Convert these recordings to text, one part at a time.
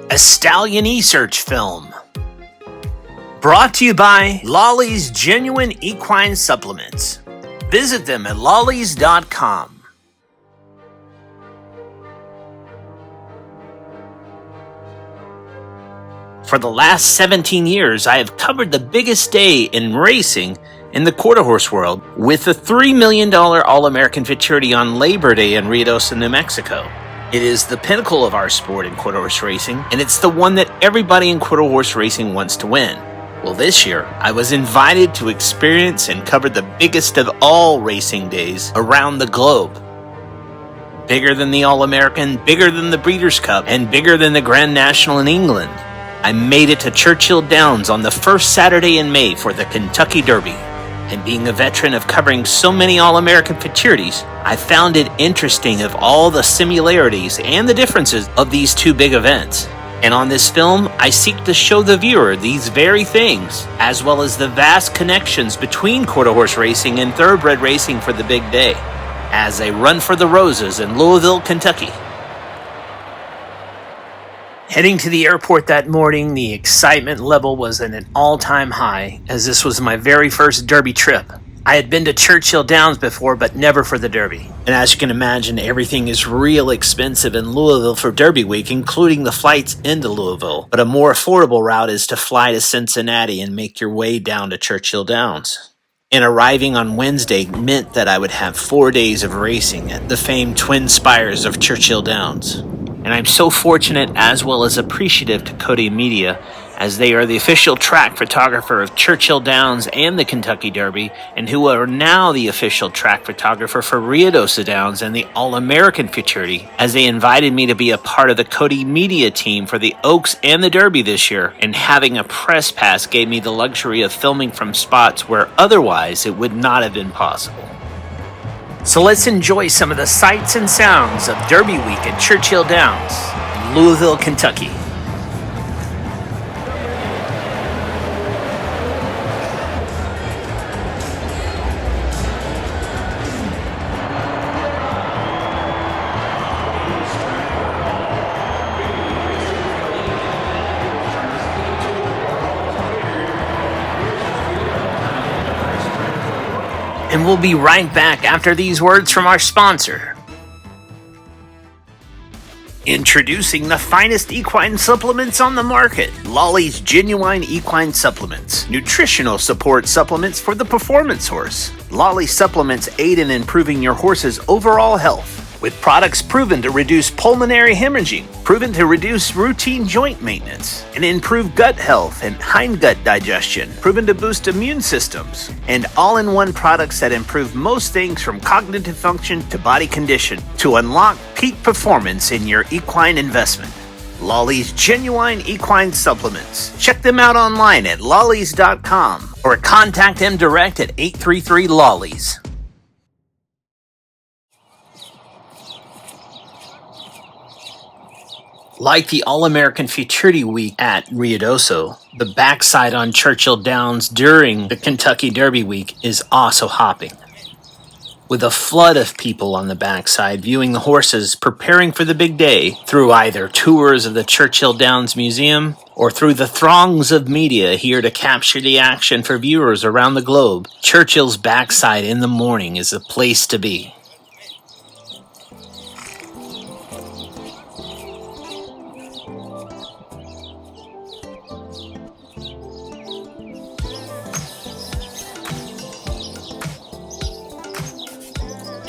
A StallioneSearch film. Brought to you by Lolly's Genuine Equine Supplements. Visit them at lollys.com. For the last 17 years, I have covered the biggest day in racing in the quarter horse world with the $3 million All-American Futurity on Labor Day in Ruidoso, New Mexico. It is the pinnacle of our sport in quarter horse racing, and it's the one that everybody in quarter horse racing wants to win. Well, this year, I was invited to experience and cover the biggest of all racing days around the globe. Bigger than the All-American, bigger than the Breeders' Cup, and bigger than the Grand National in England. I made it to Churchill Downs on the first Saturday in May for the Kentucky Derby. And being a veteran of covering so many All-American futurities, I found it interesting of all the similarities and the differences of these two big events. And on this film, I seek to show the viewer these very things, as well as the vast connections between quarter horse racing and thoroughbred racing for the big day, as they run for the roses in Louisville, Kentucky. Heading to the airport that morning, the excitement level was at an all-time high, as this was my very first Derby trip. I had been to Churchill Downs before, but never for the Derby. And as you can imagine, everything is real expensive in Louisville for Derby week, including the flights into Louisville. But a more affordable route is to fly to Cincinnati and make your way down to Churchill Downs. And arriving on Wednesday meant that I would have 4 days of racing at the famed Twin Spires of Churchill Downs. And I'm so fortunate as well as appreciative to Cody Media, as they are the official track photographer of Churchill Downs and the Kentucky Derby, and who are now the official track photographer for Ruidoso Downs and the All-American Futurity, as they invited me to be a part of the Cody Media team for the Oaks and the Derby this year, and having a press pass gave me the luxury of filming from spots where otherwise it would not have been possible. So let's enjoy some of the sights and sounds of Derby Week at Churchill Downs, Louisville, Kentucky. And we'll be right back after these words from our sponsor. Introducing the finest equine supplements on the market. Lolly's Genuine Equine Supplements. Nutritional support supplements for the performance horse. Lolly supplements aid in improving your horse's overall health, with products proven to reduce pulmonary hemorrhaging, proven to reduce routine joint maintenance, and improve gut health and hindgut digestion, proven to boost immune systems, and all-in-one products that improve most things from cognitive function to body condition to unlock peak performance in your equine investment. Lolly's Genuine Equine Supplements. Check them out online at lollys.com or contact them direct at 833-LOLLYS. Like the All-American Futurity Week at Ruidoso, the backside on Churchill Downs during the Kentucky Derby Week is also hopping, with a flood of people on the backside viewing the horses preparing for the big day through either tours of the Churchill Downs Museum or through the throngs of media here to capture the action for viewers around the globe. Churchill's backside in the morning is the place to be.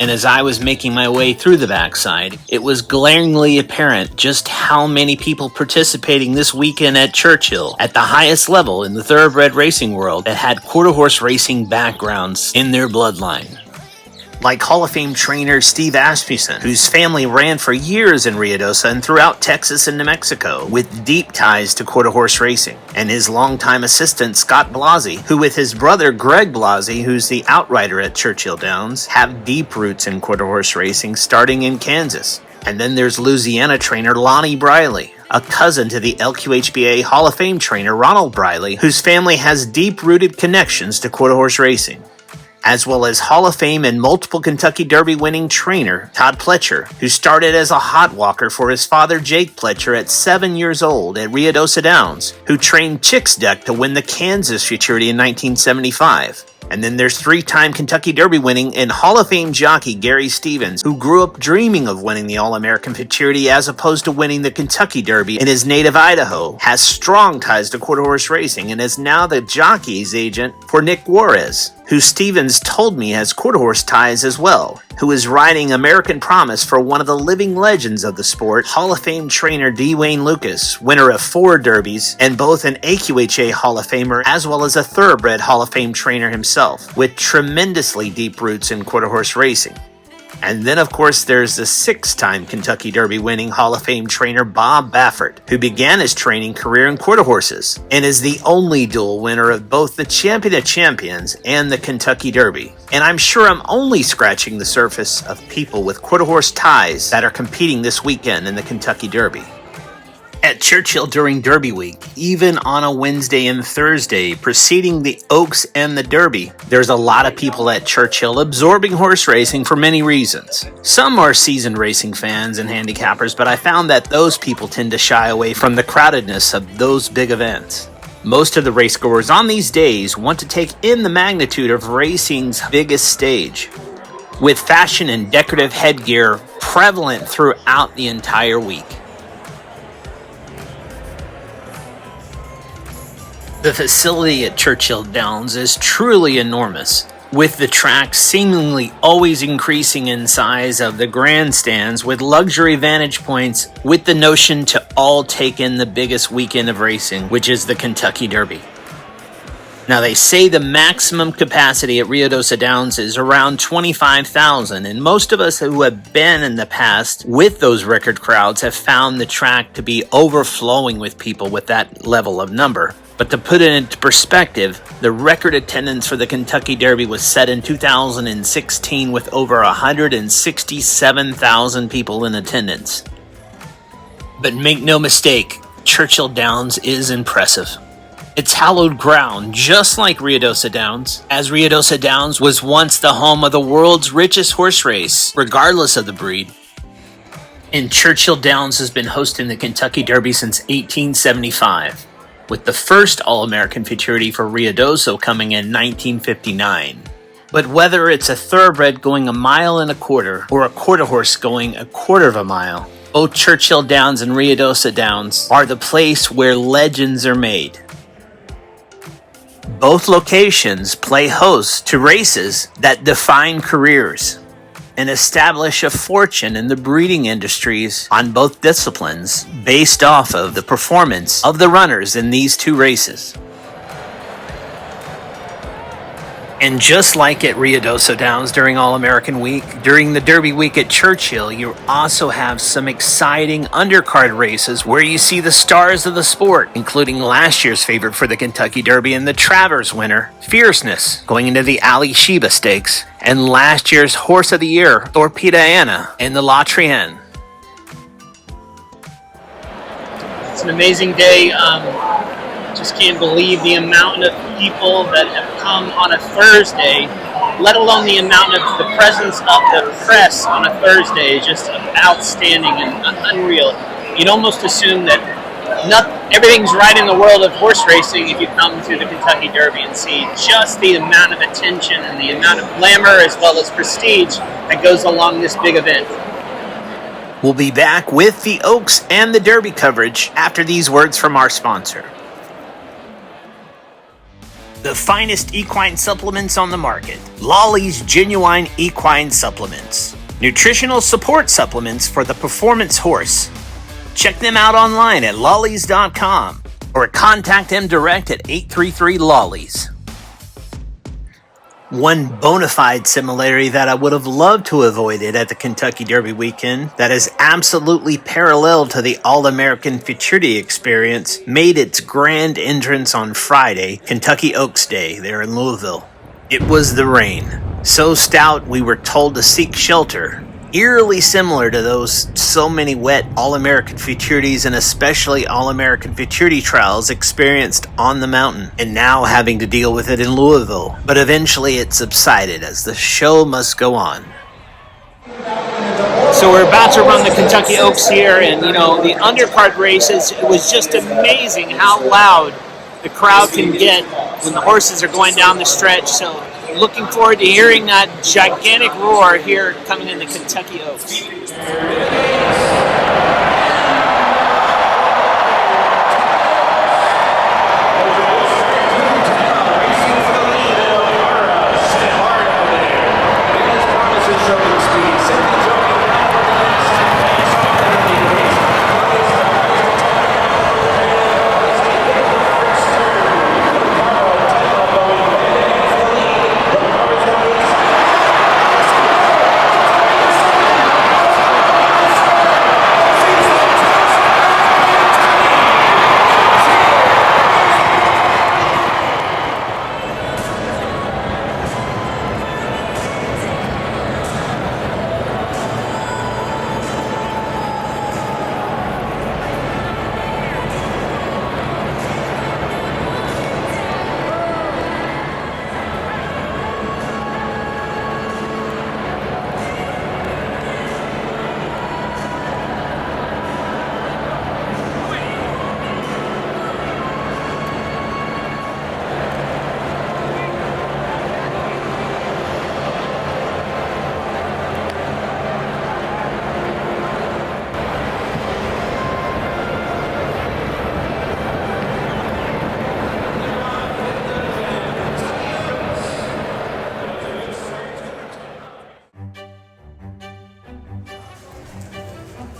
And as I was making my way through the backside, it was glaringly apparent just how many people participating this weekend at Churchill, at the highest level in the thoroughbred racing world, that had quarter horse racing backgrounds in their bloodline. Like Hall of Fame trainer Steve Asmussen, whose family ran for years in Ruidoso and throughout Texas and New Mexico, with deep ties to quarter horse racing, and his longtime assistant Scott Blasi, who with his brother Greg Blasi, who's the outrider at Churchill Downs, have deep roots in quarter horse racing starting in Kansas. And then there's Louisiana trainer Lonnie Briley, a cousin to the LQHBA Hall of Fame trainer Ronald Briley, whose family has deep-rooted connections to quarter horse racing. as well as Hall of Fame and multiple Kentucky Derby winning trainer Todd Pletcher, who started as a hot walker for his father Jake Pletcher at 7 years old at Ruidoso Downs, who trained Chick's Duck to win the Kansas Futurity in 1975. And then there's three-time Kentucky Derby winning and Hall of Fame jockey Gary Stevens, who grew up dreaming of winning the All-American Futurity as opposed to winning the Kentucky Derby in his native Idaho, has strong ties to quarter horse racing, and is now the jockey's agent for Nick Juarez, who Stevens told me has quarter horse ties as well, who is riding American Promise for one of the living legends of the sport, Hall of Fame trainer D. Wayne Lucas, winner of 4 derbies, and both an AQHA Hall of Famer as well as a Thoroughbred Hall of Fame trainer himself, with tremendously deep roots in quarter horse racing. And then, of course, there's the 6-time Kentucky Derby winning Hall of Fame trainer Bob Baffert, who began his training career in quarter horses and is the only dual winner of both the Champion of Champions and the Kentucky Derby. And I'm sure I'm only scratching the surface of people with quarter horse ties that are competing this weekend in the Kentucky Derby. At Churchill during Derby Week, even on a Wednesday and Thursday preceding the Oaks and the Derby, there's a lot of people at Churchill absorbing horse racing for many reasons. Some are seasoned racing fans and handicappers, but I found that those people tend to shy away from the crowdedness of those big events. Most of the racegoers on these days want to take in the magnitude of racing's biggest stage, with fashion and decorative headgear prevalent throughout the entire week. The facility at Churchill Downs is truly enormous, with the track seemingly always increasing in size of the grandstands with luxury vantage points, with the notion to all take in the biggest weekend of racing, which is the Kentucky Derby. Now, they say the maximum capacity at Ruidoso Downs is around 25,000, and most of us who have been in the past with those record crowds have found the track to be overflowing with people with that level of number. But to put it into perspective, the record attendance for the Kentucky Derby was set in 2016 with over 167,000 people in attendance. But make no mistake, Churchill Downs is impressive. It's hallowed ground, just like Ruidoso Downs, as Ruidoso Downs was once the home of the world's richest horse race, regardless of the breed. And Churchill Downs has been hosting the Kentucky Derby since 1875. With the first All-American Futurity for Ruidoso coming in 1959. But whether it's a thoroughbred going 1.25 miles or a quarter horse going 1/4 mile, both Churchill Downs and Ruidoso Downs are the place where legends are made. Both locations play host to races that define careers and establish a fortune in the breeding industries on both disciplines based off of the performance of the runners in these two races. And just like at Ruidoso Downs during All-American Week, during the Derby Week at Churchill, you also have some exciting undercard races where you see the stars of the sport, including last year's favorite for the Kentucky Derby and the Travers winner, Fierceness, going into the Ali Sheba Stakes, and last year's Horse of the Year, Torpeda Anna, and the La Trienne. It's an amazing day. Just can't believe the amount of people that have come on a Thursday, let alone the amount of the presence of the press on a Thursday is just outstanding and unreal. You'd almost assume that everything's right in the world of horse racing if you come to the Kentucky Derby and see just the amount of attention and the amount of glamour as well as prestige that goes along this big event. We'll be back with the Oaks and the Derby coverage after these words from our sponsor. The finest equine supplements on the market. Lolly's Genuine Equine Supplements. Nutritional support supplements for the performance horse. Check them out online at lollys.com or contact them direct at 833-LOLLYS. One bona fide similarity that I would have loved to have avoided at the Kentucky Derby weekend that is absolutely parallel to the All-American Futurity experience made its grand entrance on Friday, Kentucky Oaks Day, there in Louisville. It was the rain. So stout we were told to seek shelter, eerily similar to those so many wet All-American futurities and especially All-American futurity trials experienced on the mountain, and now having to deal with it in Louisville. But eventually it subsided as the show must go on. So we're about to run the Kentucky Oaks here, and the undercard races, it was just amazing how loud the crowd can get when the horses are going down the stretch. So looking forward to hearing that gigantic roar here coming in the Kentucky Oaks.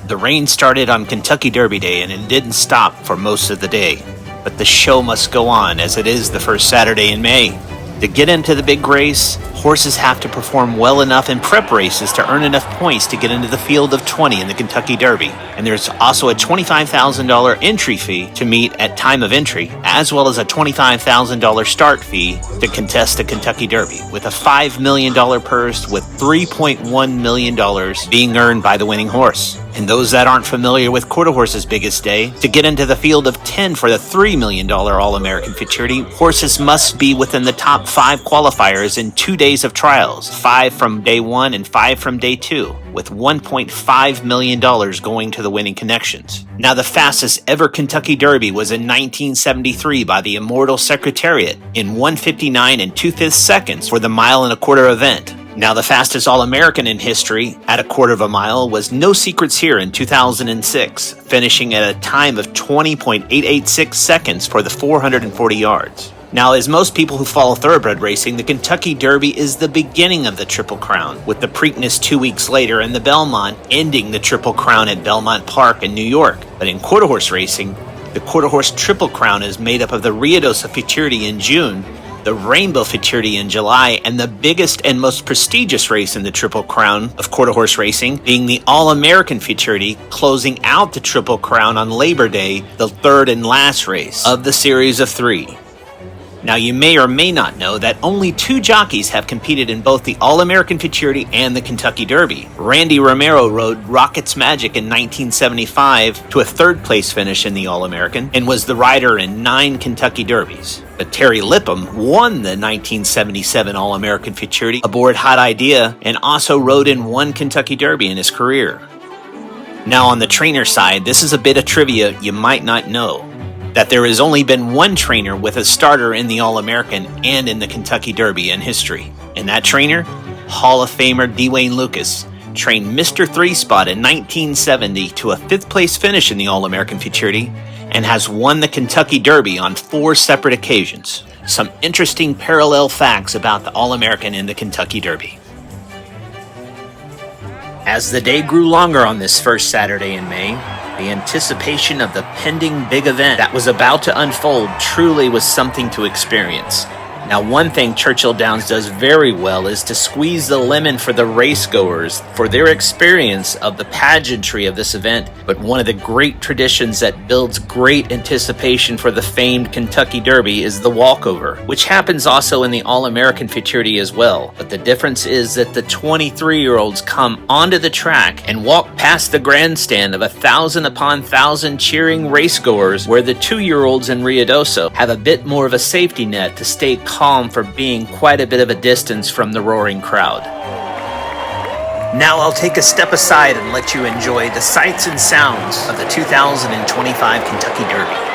The rain started on Kentucky Derby Day and it didn't stop for most of the day. But the show must go on as it is the first Saturday in May. To get into the big race, horses have to perform well enough in prep races to earn enough points to get into the field of 20 in the Kentucky Derby. And there's also a $25,000 entry fee to meet at time of entry, as well as a $25,000 start fee to contest the Kentucky Derby, with a $5 million purse with $3.1 million being earned by the winning horse. And those that aren't familiar with quarter horse's biggest day, to get into the field of 10 for the $3 million All-American Futurity, horses must be within the top 5 qualifiers in 2 days of trials, 5 from day 1 and 5 from day 2, with $1.5 million going to the winning connections. Now, the fastest ever Kentucky Derby was in 1973 by the Immortal Secretariat in 1:59 2/5 seconds for the mile and a quarter event. Now, the fastest All-American in history at a quarter of a mile was No Secrets Here in 2006, finishing at a time of 20.886 seconds for the 440 yards. Now, as most people who follow thoroughbred racing, the Kentucky Derby is the beginning of the Triple Crown, with the Preakness 2 weeks later and the Belmont ending the Triple Crown at Belmont Park in New York. But in quarter horse racing, the quarter horse Triple Crown is made up of the Ruidoso Futurity in June, the Rainbow Futurity in July, and the biggest and most prestigious race in the Triple Crown of quarter horse racing being the All-American Futurity, closing out the Triple Crown on Labor Day, the third and last race of the series of 3. Now, you may or may not know that only 2 jockeys have competed in both the All-American Futurity and the Kentucky Derby. Randy Romero rode Rocket's Magic in 1975 to a 3rd place finish in the All-American and was the rider in 9 Kentucky Derbies. But Terry Lipham won the 1977 All-American Futurity aboard Hot Idea and also rode in 1 Kentucky Derby in his career. Now, on the trainer side, this is a bit of trivia you might not know, that there has only been 1 trainer with a starter in the All-American and in the Kentucky Derby in history. And that trainer, Hall of Famer Dwayne Lucas, trained Mr. 3 Spot in 1970 to a 5th place finish in the All-American Futurity and has won the Kentucky Derby on 4 separate occasions. Some interesting parallel facts about the All-American and the Kentucky Derby. As the day grew longer on this first Saturday in May, the anticipation of the pending big event that was about to unfold truly was something to experience. Now, one thing Churchill Downs does very well is to squeeze the lemon for the racegoers for their experience of the pageantry of this event. But one of the great traditions that builds great anticipation for the famed Kentucky Derby is the walkover, which happens also in the All-American Futurity as well. But the difference is that the 23-year-olds come onto the track and walk past the grandstand of 1,000 upon 1,000 cheering racegoers, where the 2-year-olds in Ruidoso have a bit more of a safety net to stay calm for being quite a bit of a distance from the roaring crowd. Now I'll take a step aside and let you enjoy the sights and sounds of the 2025 Kentucky Derby.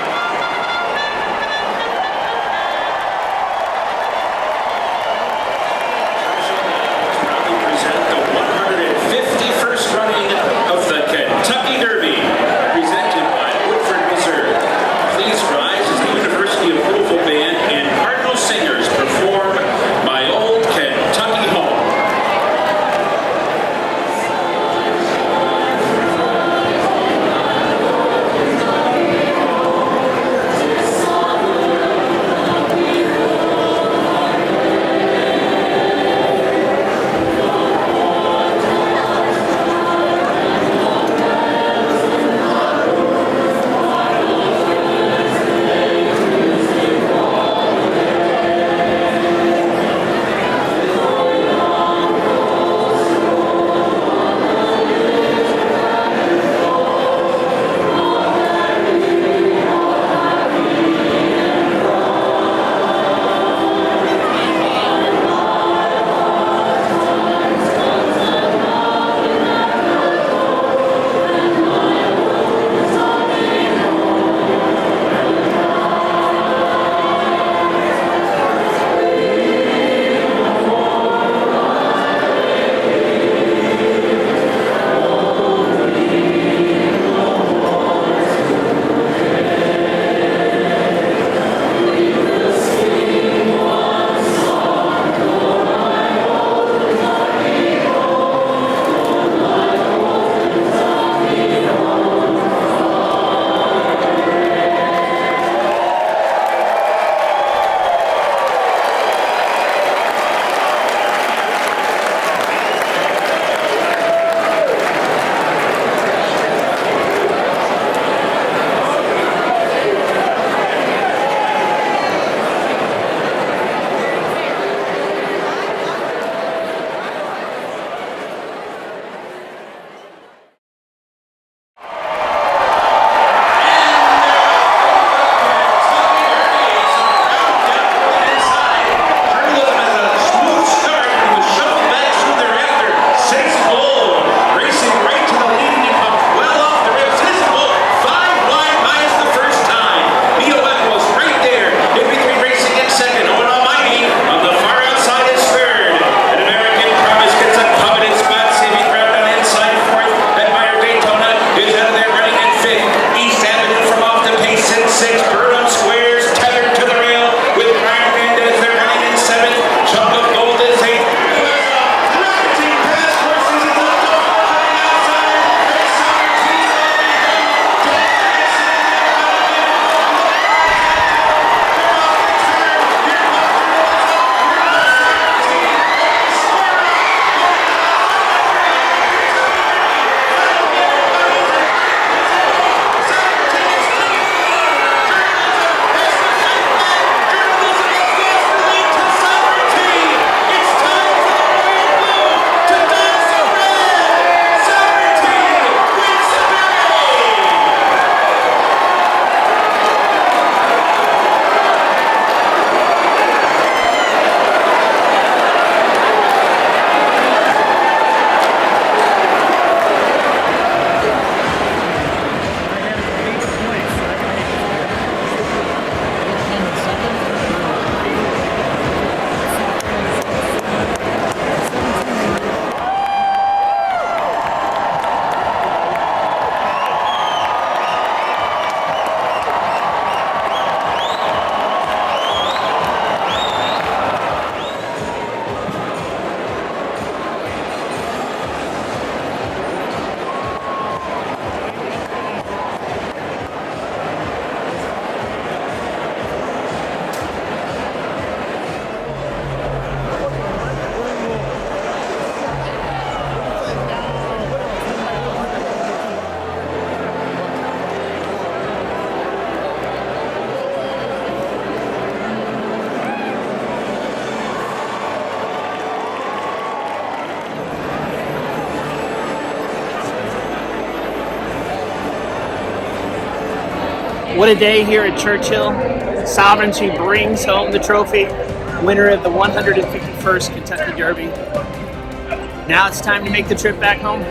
What a day here at Churchill. Sovereignty brings home the trophy, winner of the 151st Kentucky Derby. Now it's time to make the trip back home.